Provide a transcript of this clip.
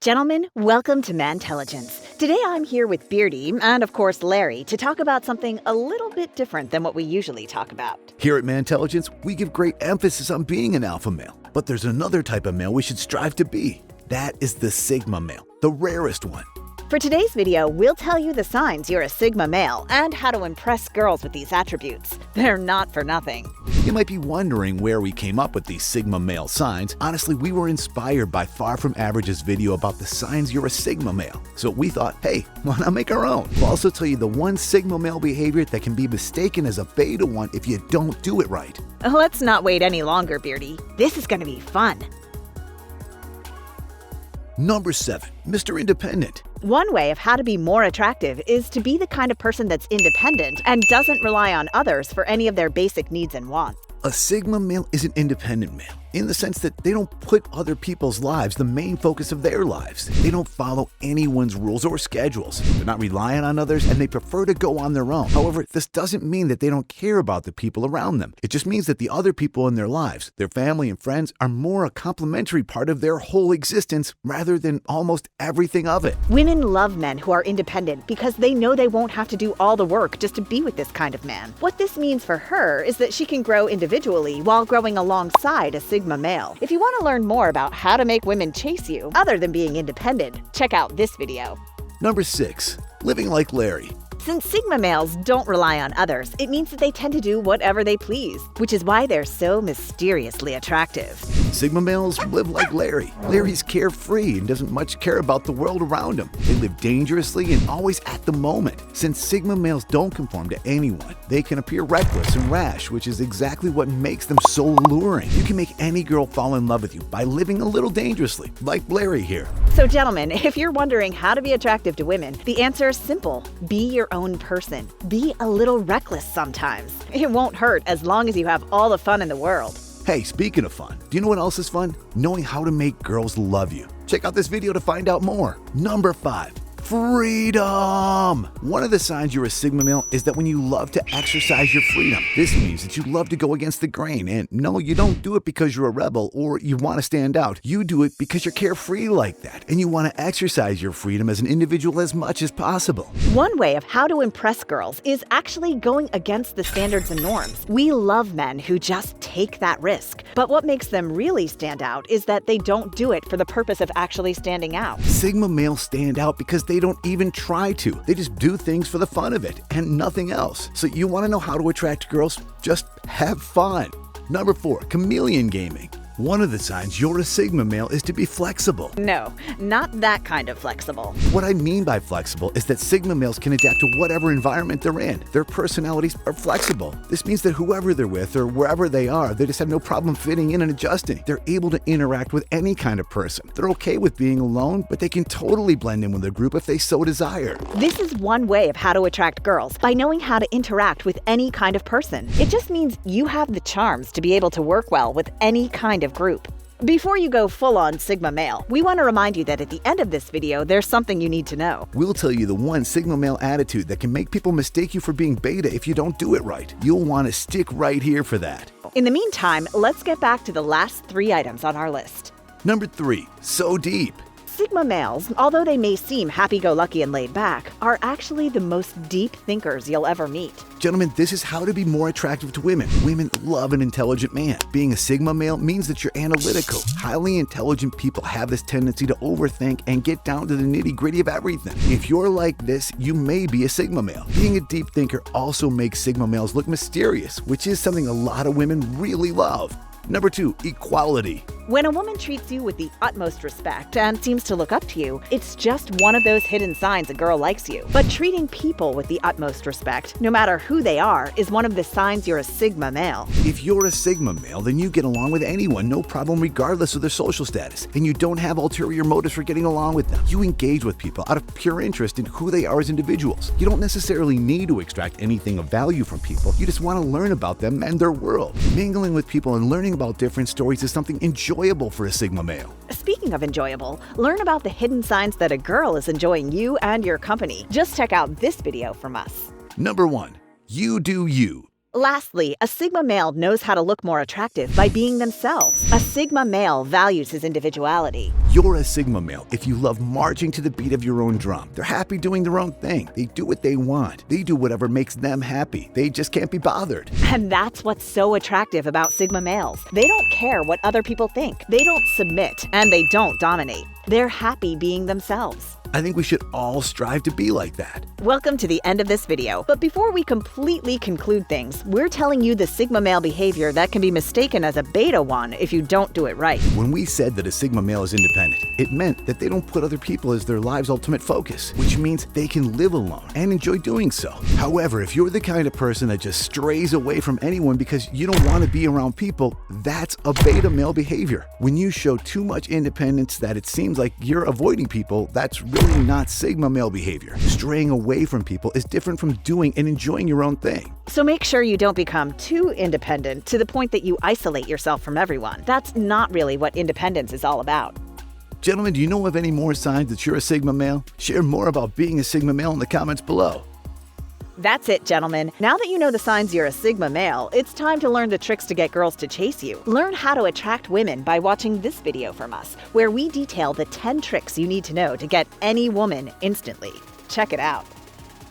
Gentlemen, welcome to Mantelligence. Today I'm here with Beardy and, of course, Larry to talk about something a little bit different than what we usually talk about. Here at Mantelligence, we give great emphasis on being an alpha male. But there's another type of male we should strive to be. That is the Sigma male, the rarest one. For today's video, we'll tell you the signs you're a Sigma male and how to impress girls with these attributes. They're not for nothing. You might be wondering where we came up with these Sigma male signs. Honestly, we were inspired by Far From Average's video about the signs you're a Sigma male. So we thought, hey, why not make our own? We'll also tell you the one Sigma male behavior that can be mistaken as a beta one if you don't do it right. Let's not wait any longer, Beardy. This is going to be fun. Number 7, Mr. Independent. One way of how to be more attractive is to be the kind of person that's independent and doesn't rely on others for any of their basic needs and wants. A Sigma male is an independent male, in the sense that they don't put other people's lives the main focus of their lives. They don't follow anyone's rules or schedules. They're not reliant on others, and they prefer to go on their own. However, this doesn't mean that they don't care about the people around them. It just means that the other people in their lives, their family and friends, are more a complementary part of their whole existence rather than almost everything of it. Women love men who are independent because they know they won't have to do all the work just to be with this kind of man. What this means for her is that she can grow individually while growing alongside a Sigma male. If you want to learn more about how to make women chase you, other than being independent, check out this video. Number 6, living like Larry. Since Sigma males don't rely on others, it means that they tend to do whatever they please, which is why they're so mysteriously attractive. Sigma males live like Larry. Larry's carefree and doesn't much care about the world around him. They live dangerously and always at the moment. Since Sigma males don't conform to anyone, they can appear reckless and rash, which is exactly what makes them so alluring. You can make any girl fall in love with you by living a little dangerously, like Larry here. So gentlemen, if you're wondering how to be attractive to women, the answer is simple. Be your own person. Be a little reckless sometimes. It won't hurt as long as you have all the fun in the world. Hey, speaking of fun, do you know what else is fun? Knowing how to make girls love you. Check out this video to find out more. Number 5. Freedom! One of the signs you're a Sigma male is that when you love to exercise your freedom. This means that you love to go against the grain, and no, you don't do it because you're a rebel or you want to stand out. You do it because you're carefree like that, and you want to exercise your freedom as an individual as much as possible. One way of how to impress girls is actually going against the standards and norms. We love men who just take that risk, but what makes them really stand out is that they don't do it for the purpose of actually standing out. Sigma males stand out because they don't even try to. They just do things for the fun of it and nothing else. So you want to know how to attract girls? Just have fun. Number 4, chameleon gaming. One of the signs you're a Sigma male is to be flexible. No, not that kind of flexible. What I mean by flexible is that Sigma males can adapt to whatever environment they're in. Their personalities are flexible. This means that whoever they're with or wherever they are, they just have no problem fitting in and adjusting. They're able to interact with any kind of person. They're okay with being alone, but they can totally blend in with a group if they so desire. This is one way of how to attract girls, by knowing how to interact with any kind of person. It just means you have the charms to be able to work well with any kind of group. Before you go full-on Sigma male, we want to remind you that at the end of this video, there's something you need to know. We'll tell you the one Sigma male attitude that can make people mistake you for being beta if you don't do it right. You'll want to stick right here for that. In the meantime, let's get back to the last 3 items on our list. Number 3, so deep. Sigma males, although they may seem happy-go-lucky and laid back, are actually the most deep thinkers you'll ever meet. Gentlemen, this is how to be more attractive to women. Women love an intelligent man. Being a Sigma male means that you're analytical. Highly intelligent people have this tendency to overthink and get down to the nitty-gritty of everything. If you're like this, you may be a Sigma male. Being a deep thinker also makes Sigma males look mysterious, which is something a lot of women really love. Number 2, equality. When a woman treats you with the utmost respect and seems to look up to you, it's just one of those hidden signs a girl likes you. But treating people with the utmost respect, no matter who they are, is one of the signs you're a Sigma male. If you're a Sigma male, then you get along with anyone, no problem regardless of their social status, and you don't have ulterior motives for getting along with them. You engage with people out of pure interest in who they are as individuals. You don't necessarily need to extract anything of value from people. You just want to learn about them and their world. Mingling with people and learning about different stories is something enjoyable for a Sigma male. Speaking of enjoyable, learn about the hidden signs that a girl is enjoying you and your company. Just check out this video from us. Number 1, you do you. Lastly, a Sigma male knows how to look more attractive by being themselves. A Sigma male values his individuality. You're a Sigma male if you love marching to the beat of your own drum. They're happy doing their own thing. They do what they want. They do whatever makes them happy. They just can't be bothered. And that's what's so attractive about Sigma males. They don't care what other people think. They don't submit, and they don't dominate. They're happy being themselves. I think we should all strive to be like that. Welcome to the end of this video, but before we completely conclude things, we're telling you the Sigma male behavior that can be mistaken as a beta one if you don't do it right. When we said that a Sigma male is independent, it meant that they don't put other people as their lives' ultimate focus, which means they can live alone and enjoy doing so. However, if you're the kind of person that just strays away from anyone because you don't want to be around people, that's a beta male behavior. When you show too much independence that it seems like you're avoiding people, that's really not Sigma male behavior. Straying away from people is different from doing and enjoying your own thing. So make sure you don't become too independent to the point that you isolate yourself from everyone. That's not really what independence is all about. Gentlemen, do you know of any more signs that you're a Sigma male? Share more about being a Sigma male in the comments below. That's it, gentlemen. Now that you know the signs you're a Sigma male, it's time to learn the tricks to get girls to chase you. Learn how to attract women by watching this video from us, where we detail the 10 tricks you need to know to get any woman instantly. Check it out.